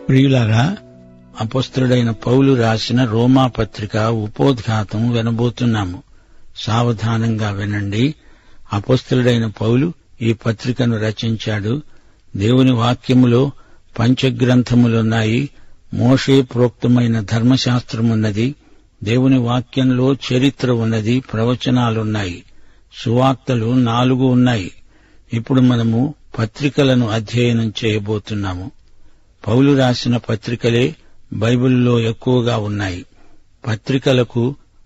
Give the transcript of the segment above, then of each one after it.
ప్రియులారా, అపొస్తలుడైన పౌలు రాసిన రోమా పత్రిక ఉపోద్ఘాతం వినబోతున్నాము. సావధానంగా వినండి. అపొస్తలుడైన పౌలు ఈ పత్రికను రచించాడు. దేవుని వాక్యములో పంచగ్రంథములున్నాయి. మోషే ప్రోక్తమైన ధర్మశాస్త్రమున్నది. దేవుని వాక్యంలో చరిత్ర ఉన్నది, ప్రవచనాలున్నాయి, సువార్తలు 4 ఉన్నాయి. ఇప్పుడు మనము పత్రికలను అధ్యయనం చేయబోతున్నాము. పౌలు రాసిన పత్రికలే బైబిల్లో ఎక్కువగా ఉన్నాయి. పత్రికలకు,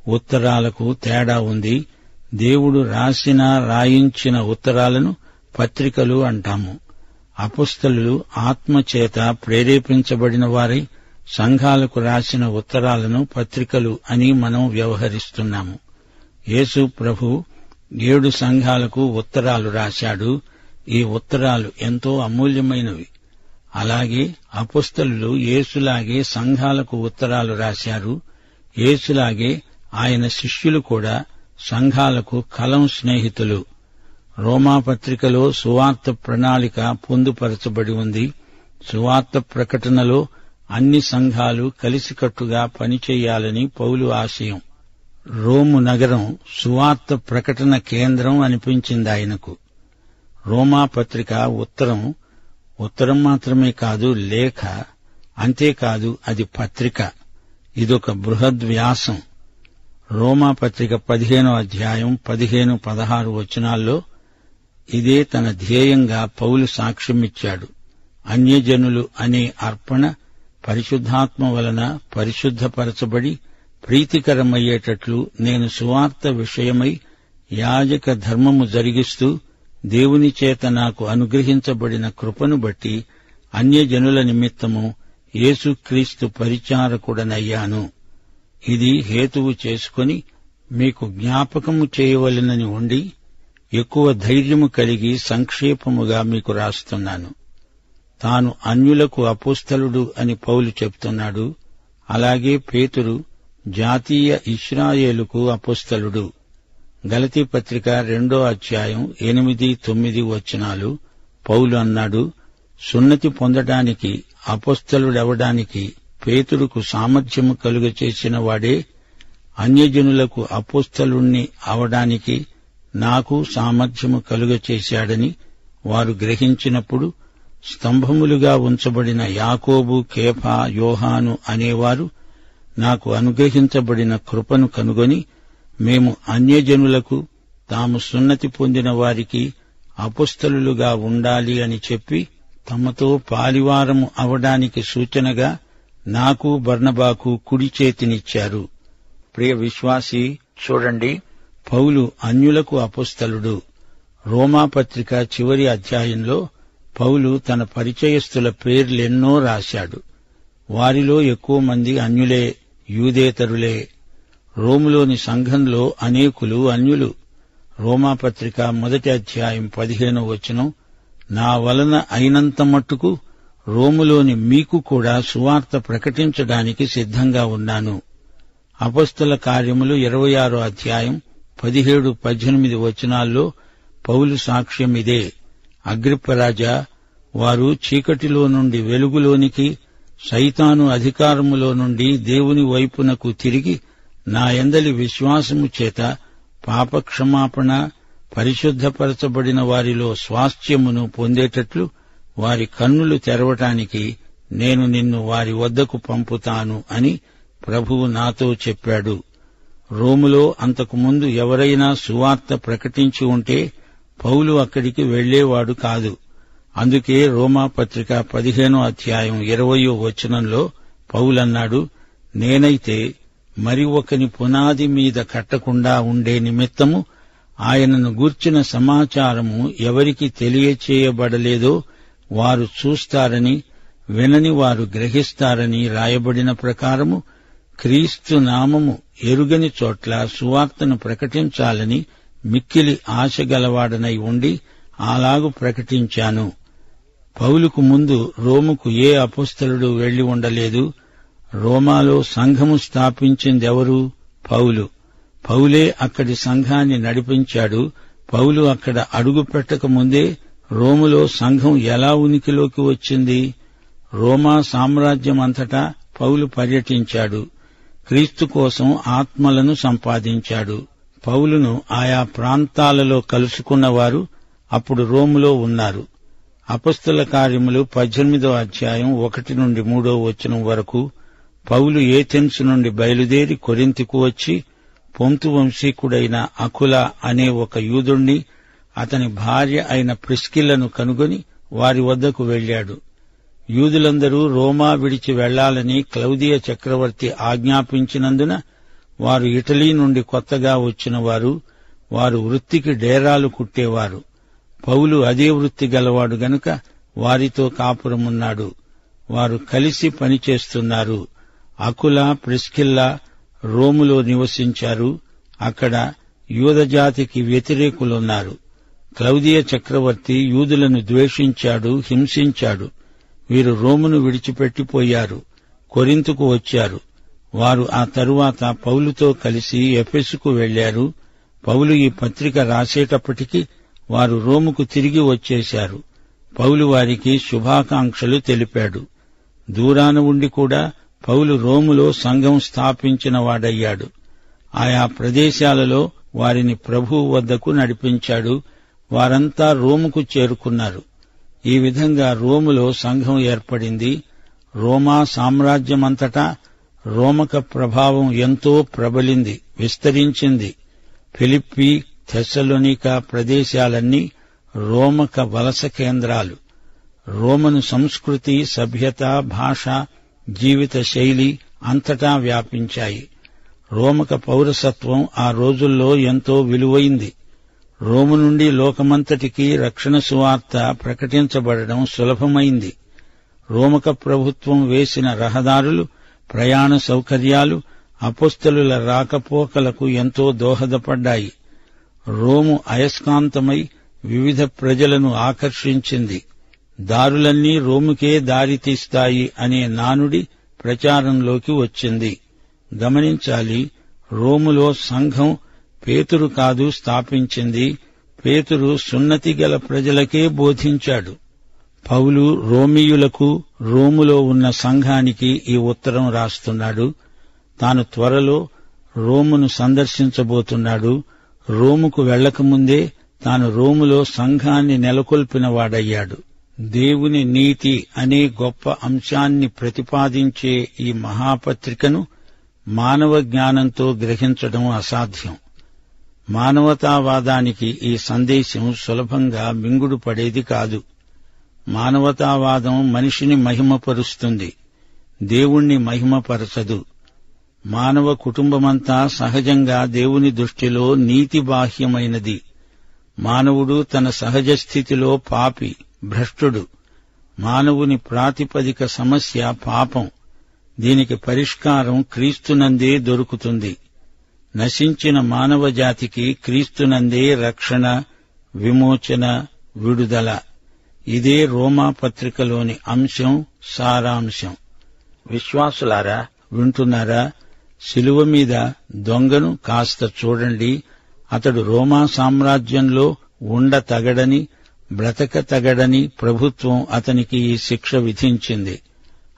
ఉత్తరాలకు తేడా ఉంది. దేవుడు రాయించిన ఉత్తరాలను పత్రికలు అంటాము. అపొస్తలులు ఆత్మచేత ప్రేరేపించబడిన వారై సంఘాలకు రాసిన ఉత్తరాలను పత్రికలు అని మనం వ్యవహరిస్తున్నాము. యేసు ప్రభు 7 సంఘాలకు ఉత్తరాలు రాశాడు. ఈ ఉత్తరాలు ఎంతో అమూల్యమైనవి. అలాగే అపొస్తలులు యేసులాగే సంఘాలకు ఉత్తరాలు రాశారు. యేసులాగే ఆయన శిష్యులు కూడా సంఘాలకు కలం స్నేహితులు. రోమా పత్రికలో సువార్త ప్రణాళిక పొందుపరచబడి ఉంది. సువార్త ప్రకటనలో అన్ని సంఘాలు కలిసికట్టుగా పనిచేయాలని పౌలు ఆశయం. రోము నగరం సువార్త ప్రకటన కేంద్రం అనిపించింది ఆయనకు. రోమా పత్రిక ఉత్తరం మాత్రమే కాదు, లేఖ. అంతేకాదు, అది పత్రిక. ఇదొక బృహద్వ్యాసం. రోమా పత్రిక 15వ అధ్యాయం 15-16 వచనాల్లో ఇదే తన ధ్యేయంగా పౌలు సాక్ష్యమిచ్చాడు. అన్యజనులు అనే అర్పణ పరిశుద్ధాత్మ వలన పరిశుద్ధపరచబడి ప్రీతికరమయ్యేటట్లు నేను సువార్త విషయమై యాజక ధర్మము జరిగిస్తూ దేవుని చేత నాకు అనుగ్రహించబడిన కృపను బట్టి అన్యజనుల నిమిత్తము యేసుక్రీస్తు పరిచారకుడనయ్యాను. ఇది హేతువు చేసుకుని మీకు జ్ఞాపకము చేయవలెనని ఉండి ఎక్కువ ధైర్యము కలిగి సంక్షేపముగా మీకు రాస్తున్నాను. తాను అన్యులకు అపొస్తలుడు అని పౌలు చెప్తున్నాడు. అలాగే పేతురు జాతీయ ఇశ్రాయేలుకు అపొస్తలుడు. గలతీ పత్రిక 2వ అధ్యాయం 8-9 వచనాలు పౌలు అన్నాడు, సున్నతి పొందడానికి, అపొస్తలుడవడానికి పేతురుకు సామర్థ్యము కలుగచేసిన వాడే అన్యజనులకు అపొస్తలుణ్ణి అవడానికి నాకు సామర్థ్యము కలుగచేశాడని వారు గ్రహించినప్పుడు స్తంభములుగా ఉంచబడిన యాకోబు, కేఫా, యోహాను అనేవారు నాకు అనుగ్రహించబడిన కృపను కనుగొని మేము అన్యజనులకు తాము సున్నతి పొందిన వారికి అపొస్తలులుగా ఉండాలి అని చెప్పి తమతో పాలివారము అవడానికి సూచనగా నాకు, బర్నబాకు కుడి చేతినిచ్చారు. ప్రియ విశ్వాసి, చూడండి, పౌలు అన్యులకు అపొస్తలుడు. రోమా పత్రిక చివరి అధ్యాయంలో పౌలు తన పరిచయస్థుల పేర్లెన్నో రాశాడు. వారిలో ఎక్కువ మంది అన్యులే, యూదేతరులే. రోములోని సంఘంలో అనేకులు అన్యులు. రోమాపత్రిక 1వ అధ్యాయం 15వ వచనం, నా వలన అయినంత మట్టుకు రోములోని మీకు కూడా సువార్త ప్రకటించడానికి సిద్ధంగా ఉన్నాను. అపొస్తల కార్యములు 26వ అధ్యాయం 17-18 వచనాల్లో పౌలు సాక్ష్యం ఇదే. అగ్రిప్పరాజా, వారు చీకటిలో నుండి వెలుగులోనికి, సైతాను అధికారములో నుండి దేవుని వైపునకు తిరిగి నా యందలి విశ్వాసము చేత పాపక్షమాపణ, పరిశుద్ధపరచబడిన వారిలో స్వాస్థ్యమును పొందేటట్లు వారి కన్నులు తెరవటానికి నేను నిన్ను వారి వద్దకు పంపుతాను అని ప్రభువు నాతో చెప్పాడు. రోములో అంతకుముందు ఎవరైనా సువార్త ప్రకటించి ఉంటే పౌలు అక్కడికి వెళ్లేవాడు కాదు. అందుకే రోమా పత్రిక 15వ అధ్యాయం 20వ వచనంలో పౌలన్నాడు, నేనైతే మరి ఒకని పునాది మీద కట్టకుండా ఉండే నిమిత్తము ఆయనను గూర్చిన సమాచారము ఎవరికి తెలియచేయబడలేదో వారు చూస్తారని, వినని వారు గ్రహిస్తారని రాయబడిన ప్రకారము క్రీస్తు నామము ఎరుగని చోట్ల సువార్తను ప్రకటించాలని మిక్కిలి ఆశగలవాడనై ఉండి అలాగు ప్రకటించాను. పౌలుకు ముందు రోముకు ఏ అపొస్తలుడు వెళ్లి ఉండలేదు. రోమాలో సంఘము స్థాపించిందెవరు? పౌలు. పౌలే అక్కడి సంఘాన్ని నడిపించాడు. పౌలు అక్కడ అడుగు పెట్టక ముందే రోములో సంఘం ఎలా ఉనికిలోకి వచ్చింది? రోమా సామ్రాజ్యమంతటా పౌలు పర్యటించాడు. క్రీస్తు కోసం ఆత్మలను సంపాదించాడు. పౌలును ఆయా ప్రాంతాలలో కలుసుకున్నవారు అప్పుడు రోములో ఉన్నారు. అపొస్తల కార్యములు 18వ అధ్యాయం 1 నుండి 3వ వచనం వరకు పౌలు ఏథెన్సు నుండి బయలుదేరి కొరింథుకు వచ్చి పొంతు వంశీకుడైన అకుల అనే ఒక యూదుణ్ణి, అతని భార్య అయిన ప్రిస్కిల్లను కనుగొని వారి వద్దకు వెళ్లాడు. యూదులందరూ రోమా విడిచి వెళ్లాలని క్లౌదియ చక్రవర్తి ఆజ్ఞాపించినందున వారు ఇటలీ నుండి కొత్తగా వచ్చిన వారు వృత్తికి డేరాలు కుట్టేవారు. పౌలు అదే వృత్తి గలవాడు గనుక వారితో కాపురమున్నాడు. వారు కలిసి పనిచేస్తున్నారు. అకుల, ప్రిస్కిల్లా రోములో నివసించారు. అక్కడ యూదజాతికి వ్యతిరేకులున్నారు. క్లౌదియ చక్రవర్తి యూదులను ద్వేషించాడు, హింసించాడు. వీరు రోమును విడిచిపెట్టిపోయారు, కొరింథుకు వచ్చారు. వారు ఆ తరువాత పౌలుతో కలిసి ఎఫెసుకు వెళ్లారు. పౌలు ఈ పత్రిక రాసేటప్పటికి వారు రోముకు తిరిగి వచ్చేశారు. పౌలు వారికి శుభాకాంక్షలు తెలిపాడు. దూరాన ఉండి కూడా పౌలు రోములో సంఘం స్థాపించిన వాడయ్యాడు. ఆయా ప్రదేశాలలో వారిని ప్రభువు వద్దకు నడిపించాడు. వారంతా రోముకు చేరుకున్నారు. ఈ విధంగా రోములో సంఘం ఏర్పడింది. రోమా సామ్రాజ్యమంతటా రోమక ప్రభావం ఎంతో ప్రబలింది, విస్తరించింది. ఫిలిప్పీ, థెస్సలోనికా ప్రదేశాలన్నీ రోమక వలస కేంద్రాలు. రోమను సంస్కృతి, సభ్యత, భాష, జీవిత శైలి అంతటా వ్యాపించాయి. రోమక పౌరసత్వం ఆ రోజుల్లో ఎంతో విలువైంది. రోము నుండి లోకమంతటికీ రక్షణ సువార్త ప్రకటించబడడం సులభమైంది. రోమక ప్రభుత్వం వేసిన రహదారులు, ప్రయాణ సౌకర్యాలు అపొస్తలుల రాకపోకలకు ఎంతో దోహదపడ్డాయి. రోము అయస్కాంతమై వివిధ ప్రజలను ఆకర్షించింది. దారులన్నీ రోముకే దారితీస్తాయి అనే నానుడి ప్రచారంలోకి వచ్చింది. గమనించాలి, రోములో సంఘం పేతురు కాదు స్థాపించింది. పేతురు సున్నతి గల ప్రజలకే బోధించాడు. పౌలు రోమీయులకు, రోములో ఉన్న సంఘానికి ఈ ఉత్తరం రాస్తున్నాడు. తాను త్వరలో రోమును సందర్శించబోతున్నాడు. రోముకు వెళ్లకముందే తాను రోములో సంఘాన్ని నెలకొల్పినవాడయ్యాడు. దేవుని నీతి అనే గొప్ప అంశాన్ని ప్రతిపాదించే ఈ మహాపత్రికను మానవ జ్ఞానంతో గ్రహించడం అసాధ్యం. మానవతావాదానికి ఈ సందేశం సులభంగా మింగుడు పడేది కాదు. మానవతావాదం మనిషిని మహిమపరుస్తుంది, దేవుణ్ణి మహిమపరచదు. మానవ కుటుంబమంతా సహజంగా దేవుని దృష్టిలో నీతిబాహ్యమైనది. మానవుడు తన సహజ స్థితిలో పాపి, భ్రష్టుడు. మానవుని ప్రాతిపదిక సమస్య పాపం. దీనికి పరిష్కారం క్రీస్తునందే దొరుకుతుంది. నశించిన మానవ జాతికి క్రీస్తునందే రక్షణ, విమోచన, విడుదల. ఇదే రోమా పత్రికలోని అంశం, సారాంశం. విశ్వాసులారా, వింటున్నారా? శిలువ మీద దొంగను కాస్త చూడండి. అతడు రోమా సామ్రాజ్యంలో ఉండతగడని, బ్రతకతగడని ప్రభుత్వం అతనికి ఈ శిక్ష విధించింది.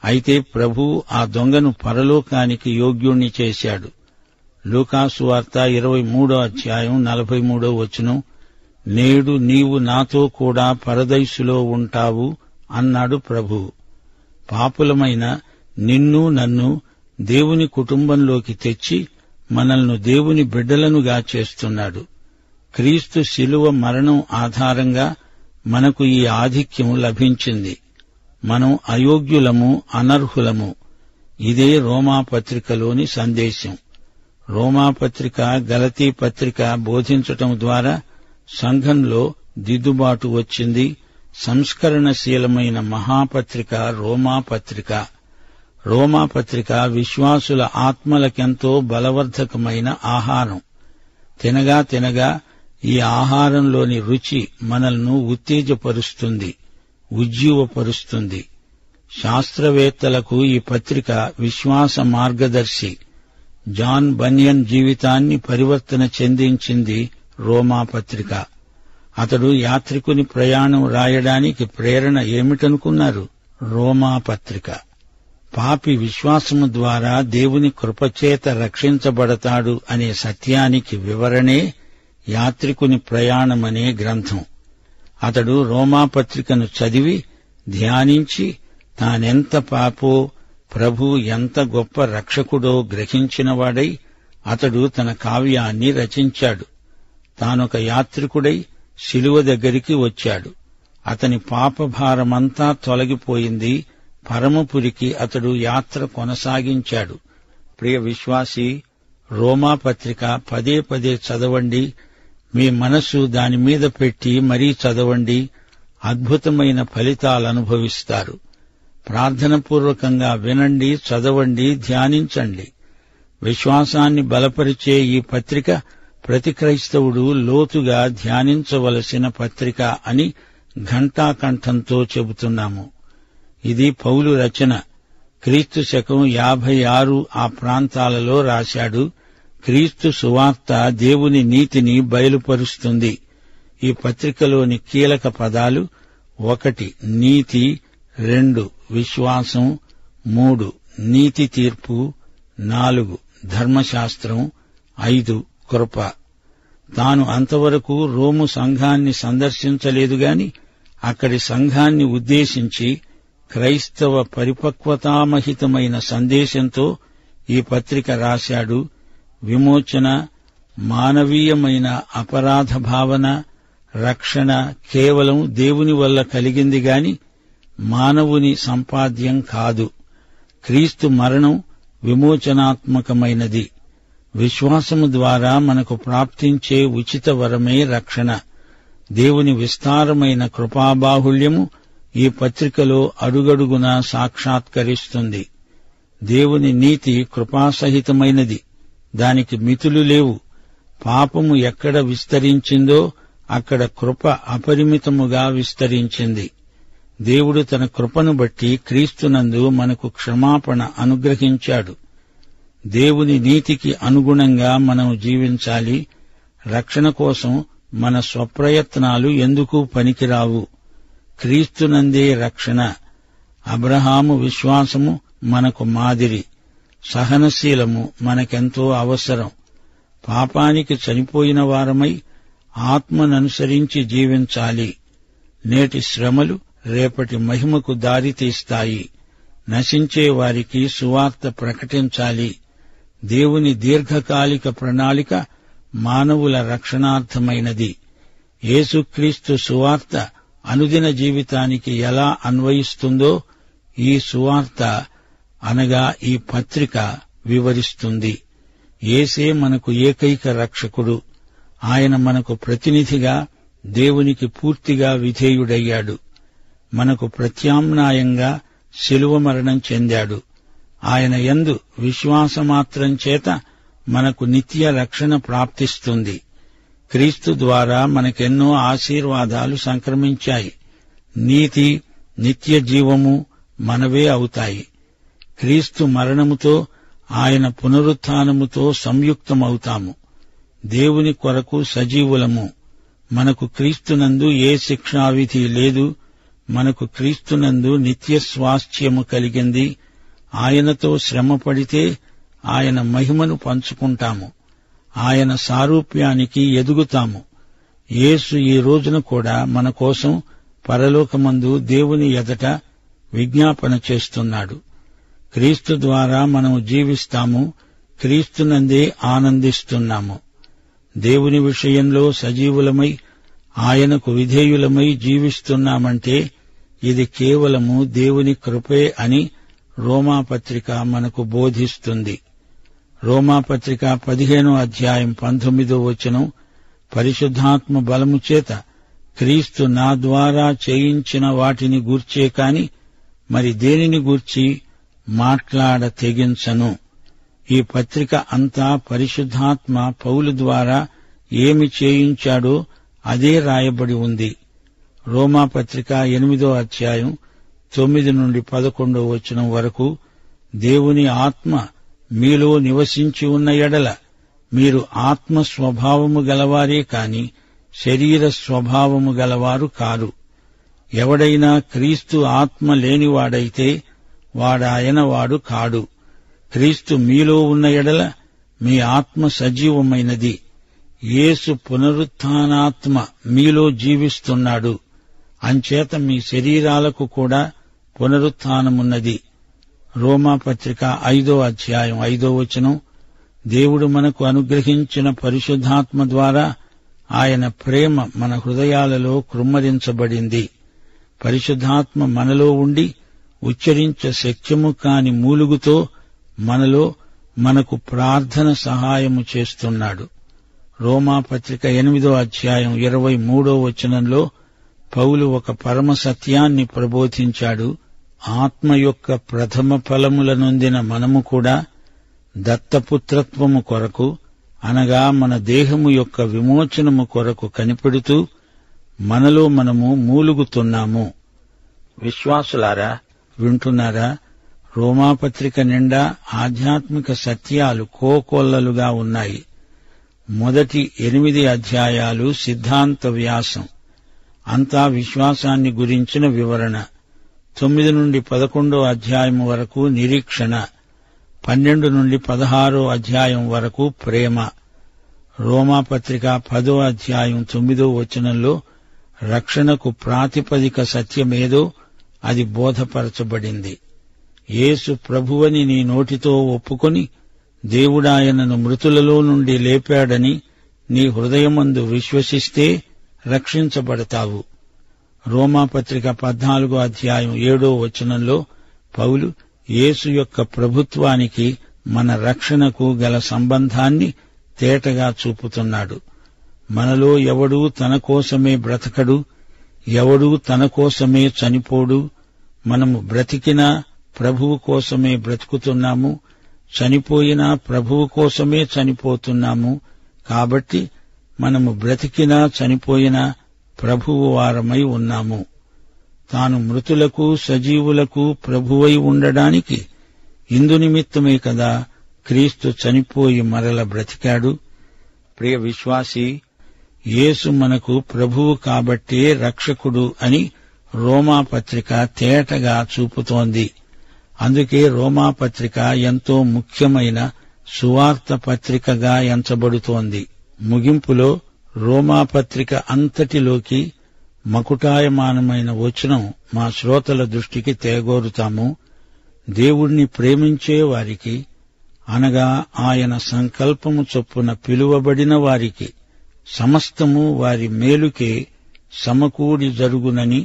అయితే ప్రభువు ఆ దొంగను పరలోకానికి యోగ్యుణ్ణి చేశాడు. లూకాసు వార్త 23వ అధ్యాయం 43వ వచనం, నేడు నీవు నాతో కూడా పరదైసులో ఉంటావు అన్నాడు ప్రభువు. పాపులమైన నిన్ను, నన్ను దేవుని కుటుంబంలోకి తెచ్చి మనల్ని దేవుని బిడ్డలనుగా చేస్తున్నాడు. క్రీస్తు శిలువ మరణం ఆధారంగా మనకు ఈ ఆధిక్యం లభించింది. మనం అయోగ్యులము, అనర్హులము. ఇదే రోమాపత్రికలోని సందేశం. రోమాపత్రిక, గలతీ పత్రిక బోధించటం ద్వారా సంఘంలో దిద్దుబాటు వచ్చింది. సంస్కరణశీలమైన మహాపత్రిక రోమాపత్రిక. రోమాపత్రిక విశ్వాసుల ఆత్మలకెంతో బలవర్ధకమైన ఆహారం. తినగా తినగా ఈ ఆహారంలోని రుచి మనల్ని ఉత్తేజపరుస్తుంది, ఉజ్జీవపరుస్తుంది. శాస్త్రవేత్తలకు ఈ పత్రిక విశ్వాస మార్గదర్శి. జాన్ బనియన్ జీవితాన్ని పరివర్తన చెందించింది రోమాపత్రిక. అతడు యాత్రికుని ప్రయాణం రాయడానికి ప్రేరణ ఏమిటనుకున్నారు? రోమాపత్రిక. పాపి విశ్వాసము ద్వారా దేవుని కృపచేత రక్షించబడతాడు అనే సత్యానికి వివరణే యాత్రికుని ప్రయాణమనే గ్రంథం. అతడు రోమాపత్రికను చదివి ధ్యానించి తానెంత పాపో, ప్రభు ఎంత గొప్ప రక్షకుడో గ్రహించినవాడై అతడు తన కావ్యాన్ని రచించాడు. తానొక యాత్రికుడై శిలువ దగ్గరికి వచ్చాడు. అతని పాపభారమంతా తొలగిపోయింది. పరమపురికి అతడు యాత్ర కొనసాగించాడు. ప్రియ విశ్వాసీ, రోమాపత్రిక పదే పదే చదవండి. మీ మనస్సు దానిమీద పెట్టి మరీ చదవండి. అద్భుతమైన ఫలితాలనుభవిస్తారు. ప్రార్థనపూర్వకంగా వినండి, చదవండి, ధ్యానించండి. విశ్వాసాన్ని బలపరిచే ఈ పత్రిక ప్రతి క్రైస్తవుడు లోతుగా ధ్యానించవలసిన పత్రిక అని ఘంటాకంఠంతో చెబుతున్నాము. ఇది పౌలు రచన. క్రీస్తు శకం 56 ఆ ప్రాంతాలలో రాశాడు. క్రీస్తు సువార్త దేవుని నీతిని బయలుపరుస్తుంది. ఈ పత్రికలోని కీలక పదాలు: 1 నీతి, 2 విశ్వాసం, 3 నీతి తీర్పు, 4 ధర్మశాస్త్రం, 5 కృప. తాను అంతవరకు రోము సంఘాన్ని సందర్శించలేదుగాని అక్కడి సంఘాన్ని ఉద్దేశించి క్రైస్తవ పరిపక్వతామహితమైన సందేశంతో ఈ పత్రిక రాశాడు. విమోచన, మానవీయమైన అపరాధ భావన, రక్షణ కేవలం దేవుని వల్ల కలిగింది గాని మానవుని సంపాద్యం కాదు. క్రీస్తు మరణం విమోచనాత్మకమైనది. విశ్వాసము ద్వారా మనకు ప్రాప్తించే ఉచిత వరమే రక్షణ. దేవుని విస్తారమైన కృపాబాహుళ్యము ఈ పత్రికలో అడుగడుగునా సాక్షాత్కరిస్తుంది. దేవుని నీతి కృపాసహితమైనది. దానికి మితులు లేవు. పాపము ఎక్కడ విస్తరించిందో అక్కడ కృప అపరిమితముగా విస్తరించింది. దేవుడు తన కృపను బట్టి క్రీస్తునందు మనకు క్షమాపణ అనుగ్రహించాడు. దేవుని నీతికి అనుగుణంగా మనం జీవించాలి. రక్షణ కోసం మన స్వప్రయత్నాలు ఎందుకు పనికిరావు. క్రీస్తునందే రక్షణ. అబ్రహాము విశ్వాసము మనకు మాదిరి. సహనశీలము మనకెంతో అవసరం. పాపానికి చనిపోయిన వారమై ఆత్మననుసరించి జీవించాలి. నేటి శ్రమలు రేపటి మహిమకు దారితీస్తాయి. నశించే వారికి సువార్త ప్రకటించాలి. దేవుని దీర్ఘకాలిక ప్రణాళిక మానవుల రక్షణార్థమైనది. యేసుక్రీస్తు సువార్త అనుదిన జీవితానికి ఎలా అన్వయిస్తుందో ఈ సువార్త అనగా ఈ పత్రిక వివరిస్తుంది. యేసే మనకు ఏకైక రక్షకుడు. ఆయన మనకు ప్రతినిధిగా దేవునికి పూర్తిగా విధేయుడయ్యాడు. మనకు ప్రత్యామ్నాయంగా శిలువ మరణం చెందాడు. ఆయన యందు విశ్వాసమాత్రం చేత మనకు నిత్య రక్షణ ప్రాప్తిస్తుంది. క్రీస్తు ద్వారా మనకెన్నో ఆశీర్వాదాలు సంక్రమించాయి. నీతి, నిత్య జీవము మనవే అవుతాయి. క్రీస్తు మరణముతో ఆయన పునరుత్థానముతో సంయుక్తమవుతాము. దేవుని కొరకు సజీవులము. మనకు క్రీస్తునందు ఏ శిక్షావిధి లేదు. మనకు క్రీస్తునందు నిత్య స్వాస్థ్యము కలిగింది. ఆయనతో శ్రమపడితే ఆయన మహిమను పంచుకుంటాము. ఆయన సారూప్యానికి ఎదుగుతాము. యేసు ఈ రోజున కూడా మన కోసం పరలోకమందు దేవుని ఎదట విజ్ఞాపన చేస్తున్నాడు. క్రీస్తు ద్వారా మనము జీవిస్తాము. క్రీస్తునందే ఆనందిస్తున్నాము. దేవుని విషయంలో సజీవులమై ఆయనకు విధేయులమై జీవిస్తున్నామంటే ఇది కేవలము దేవుని కృపే అని రోమాపత్రిక మనకు బోధిస్తుంది. రోమాపత్రిక 15వ అధ్యాయం 19వ వచనం, పరిశుద్ధాత్మ బలము చేత క్రీస్తు నా ద్వారా చేయించిన వాటిని గూర్చే కాని మరి దేనిని గూర్చి మాట్లాడ తెగించను. ఈ పత్రిక అంతా పరిశుద్ధాత్మ పౌలు ద్వారా ఏమి చేయించాడో అదే రాయబడి ఉంది. రోమాపత్రిక 8వ అధ్యాయం 9 నుండి 11వ వచనం వరకు, దేవుని ఆత్మ మీలో నివసించి ఉన్న ఎడల మీరు ఆత్మ స్వభావము గలవారే కాని శరీర స్వభావము గలవారు కారు. ఎవడైనా క్రీస్తు ఆత్మ లేనివాడైతే వాడాయన వాడు కాడు. క్రీస్తు మీలో ఉన్న ఎడల మీ ఆత్మ సజీవమైనది. యేసు పునరుత్థానాత్మ మీలో జీవిస్తున్నాడు. అంచేత మీ శరీరాలకు కూడా పునరుత్థానమున్నది. రోమాపత్రిక 5వ అధ్యాయం 5వ వచనం, దేవుడు మనకు అనుగ్రహించిన పరిశుద్ధాత్మ ద్వారా ఆయన ప్రేమ మన హృదయాలలో కృమ్మరించబడింది. పరిశుద్ధాత్మ మనలో ఉండి ఉచ్చరించ శక్యము కాని మూలుగుతో మనకు ప్రార్థన సహాయము చేస్తున్నాడు. రోమాపత్రిక 8వ అధ్యాయం 23వ వచనంలో పౌలు ఒక పరమ సత్యాన్ని ప్రబోధించాడు. ఆత్మ యొక్క ప్రథమ ఫలముల నొందిన మనము కూడా దత్తపుత్రత్వము కొరకు, అనగా మన దేహము యొక్క విమోచనము కొరకు కనిపెడుతూ మనలో మనము మూలుగుతున్నాము. విశ్వాసులారా, వింటున్నారా? రోమాపత్రిక నిండా ఆధ్యాత్మిక సత్యాలు కోకొల్లలుగా ఉన్నాయి. మొదటి 8 అధ్యాయాలు సిద్ధాంత వ్యాసం, అంతా విశ్వాసాన్ని గురించిన వివరణ. 9 నుండి 11వ అధ్యాయం వరకు నిరీక్షణ, 12 నుండి 16వ అధ్యాయం వరకు ప్రేమ. రోమాపత్రిక 10వ అధ్యాయం 9వ వచనంలో రక్షణకు ప్రాతిపదిక సత్యమేదో అది బోధపరచబడింది. యేసు ప్రభువని నీ నోటితో ఒప్పుకొని దేవుడాయనను మృతులలో నుండి లేపాడని నీ హృదయమందు విశ్వసిస్తే రక్షించబడతావు. రోమాపత్రిక 14వ అధ్యాయం 7వ వచనంలో పౌలు యేసు యొక్క ప్రభుత్వానికి మన రక్షణకు గల సంబంధాన్ని తేటగా చూపుతున్నాడు. మనలో ఎవడూ తన కోసమే బ్రతకడు, ఎవడూ తన కోసమే చనిపోడు. మనము బ్రతికినా ప్రభువు కోసమే బ్రతుకుతున్నాము, చనిపోయినా ప్రభువు కోసమే చనిపోతున్నాము. కాబట్టి మనము బ్రతికినా చనిపోయినా ప్రభువు వారమై ఉన్నాము. తాను మృతులకు సజీవులకు ప్రభువై ఉండడానికి ఇందునిమిత్తమే కదా క్రీస్తు చనిపోయి మరల బ్రతికాడు. ప్రియ విశ్వాసీ, యేసు మనకు ప్రభువు కాబట్టే రక్షకుడు అని రోమాపత్రిక తేటగా చూపుతోంది. అందుకే రోమాపత్రిక ఎంతో ముఖ్యమైన సువార్త పత్రికగా ఎంచబడుతోంది. ముగింపులో రోమాపత్రిక అంతటిలోకి మకుటాయమానమైన వచనం మా శ్రోతల దృష్టికి తేగోరుతాము. దేవుణ్ణి ప్రేమించే వారికి, అనగా ఆయన సంకల్పము చొప్పున పిలువబడిన వారికి సమస్తము వారి మేలుకే సమకూడి జరుగునని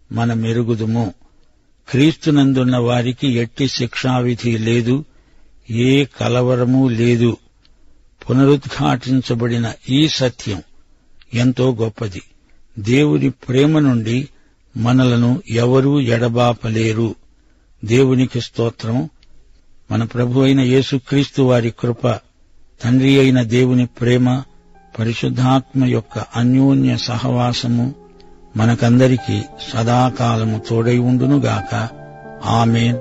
మనమెరుగుదుము. క్రీస్తునందున్న వారికి ఎట్టి శిక్షావిధి లేదు, ఏ కలవరమూ లేదు. పునరుద్ఘాటించబడిన ఈ సత్యం ఎంతో గొప్పది. దేవుని ప్రేమ నుండి మనలను ఎవరూ ఎడబాపలేరు. దేవునికి స్తోత్రం. మన ప్రభు అయిన యేసుక్రీస్తు వారి కృప, తండ్రి అయిన దేవుని ప్రేమ, పరిశుద్ధాత్మ యొక్క అన్యోన్య సహవాసము మనకందరికీ సదాకాలము తోడై ఉండునుగాక. ఆమేన్.